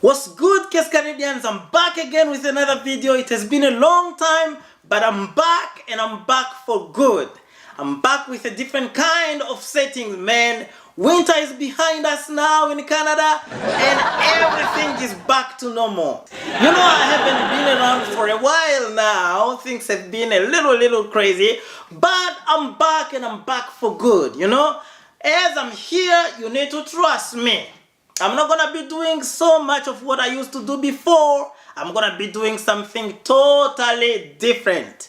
What's good, Case Canadians? I'm back again with another video. It has been a long time, but I'm back and I'm back for good. I'm back with a different kind of setting, man. Winter is behind us now in Canada and everything is back to normal. You know, I haven't been around for a while now. Things have been a little crazy, but I'm back and I'm back for good, you know. As I'm here, you need to trust me. I'm not gonna be doing so much of what I used to do before. I'm gonna be doing something totally different.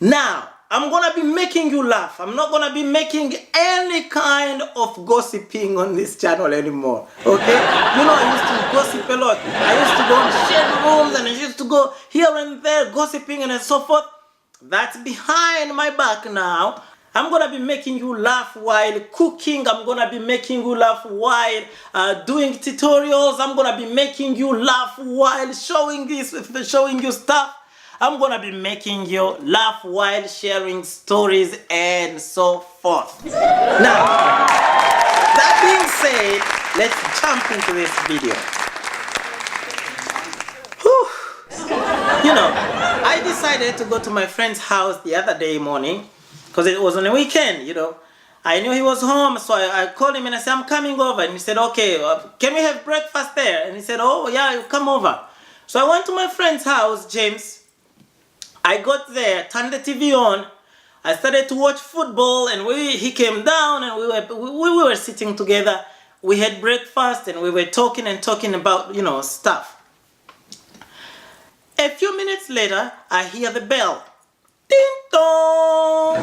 Now, I'm gonna be making you laugh. I'm not gonna be making any kind of gossiping on this channel anymore. Okay? You know, I used to gossip a lot. I used to go in shade rooms and I used to go here and there gossiping and so forth. That's behind my back now. I'm gonna be making you laugh while cooking. I'm gonna be making you laugh while doing tutorials. I'm gonna be making you laugh while showing you stuff. I'm gonna be making you laugh while sharing stories and so forth. Now, that being said, let's jump into this video. Whew. You know, I decided to go to my friend's house the other day morning because it was on a weekend, you know. I knew he was home, so I called him and I said, I'm coming over. And he said, okay, can we have breakfast there? And he said, oh yeah, you come over. So I went to my friend's house, James. I got there, turned the TV on. I started to watch football, and he came down, and we were sitting together. We had breakfast, and we were talking about, you know, stuff. A few minutes later, I hear the bell. Ding dong!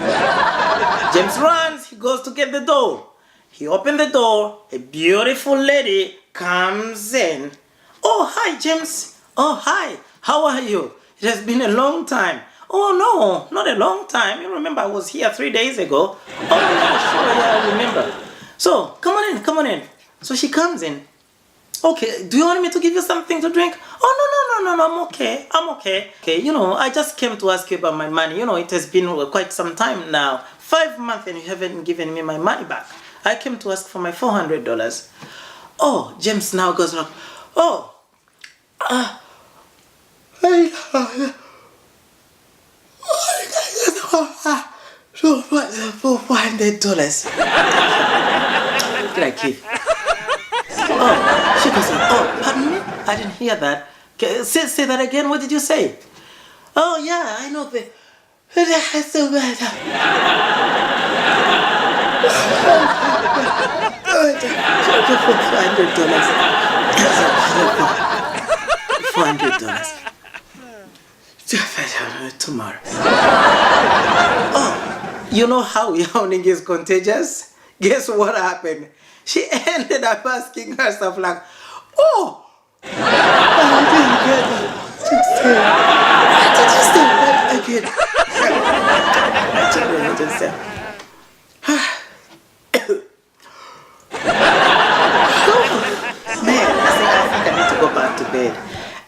James runs, he goes to get the door. He opened the door, a beautiful lady comes in. Oh, hi, James. Oh, hi. How are you? It has been a long time. Oh, no, not a long time. You remember I was here 3 days ago. Oh, yeah, sure, yeah, I remember. So, come on in. So she comes in. Okay, do you want me to give you something to drink? Oh, no, I'm okay. Okay, you know, I just came to ask you about my money. You know, it has been quite some time now. 5 months and you haven't given me my money back. I came to ask for my $400. Oh, James now goes, oh, $400. What did I give? Oh, she goes, oh, pardon me? I didn't hear that. Say that again. What did you say? Oh, yeah, I know that. That's so bad. $400. Tomorrow. Oh, you know how Yawning is contagious? Guess what happened? She ended up asking herself like, oh, I didn't get it. Just say. Man, I think I need to go back to bed.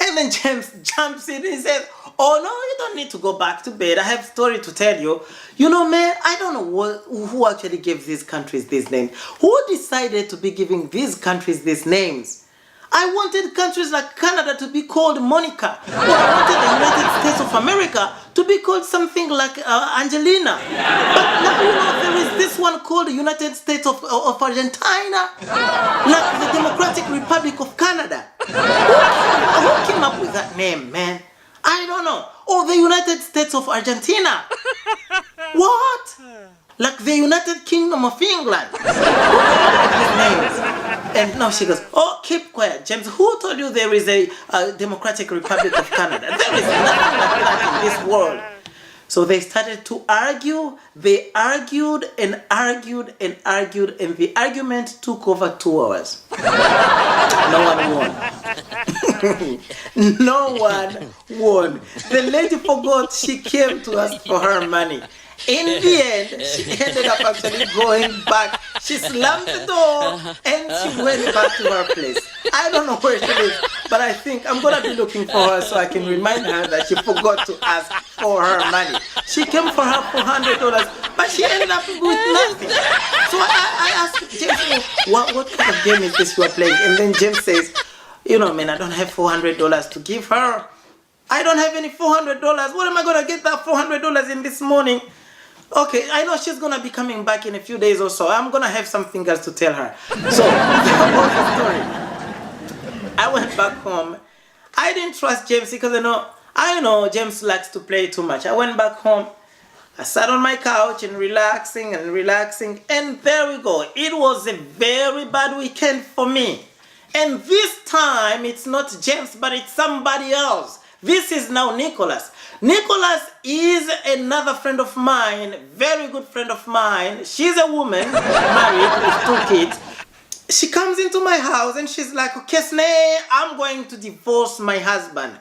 And then James jumps in and he says, oh no, you don't need to go back to bed. I have a story to tell you. You know, man, I don't know who actually gave these countries these names. Who decided to be giving these countries these names? I wanted countries like Canada to be called Monica. Or I wanted the United States of America to be called something like Angelina. But now, you know, there is this one called the United States of Argentina. Like the Democratic Republic of Canada. Who came up with that name, man? I don't know. Oh, the United States of Argentina. What? Like the United Kingdom of England. And now she goes, oh, keep quiet, James. Who told you there is a Democratic Republic of Canada? There is nothing like that in this world. So they started to argue. They argued and argued and argued, and the argument took over 2 hours. No one won. No one won. The lady forgot she came to ask for her money. In the end, she ended up actually going back. She slammed the door and she went back to her place. I don't know where she is, but I think I'm going to be looking for her so I can remind her that she forgot to ask for her money. She came for her $400, but she ended up with nothing. So I asked James, what kind of game is this you are playing? And then James says, You know, man, I don't have $400 to give her. I don't have any $400. What am I going to get that $400 in this morning? Okay, I know she's going to be coming back in a few days or so. I'm going to have something else to tell her. So, that was the story. I went back home. I didn't trust James because I know James likes to play too much. I went back home. I sat on my couch and relaxing, and there we go. It was a very bad weekend for me. And this time, it's not James, but it's somebody else. This is now Nicolas. Nicolas is another friend of mine, very good friend of mine. She's a woman, married with 2 kids. She comes into my house and she's like, okay, Sneh, I'm going to divorce my husband.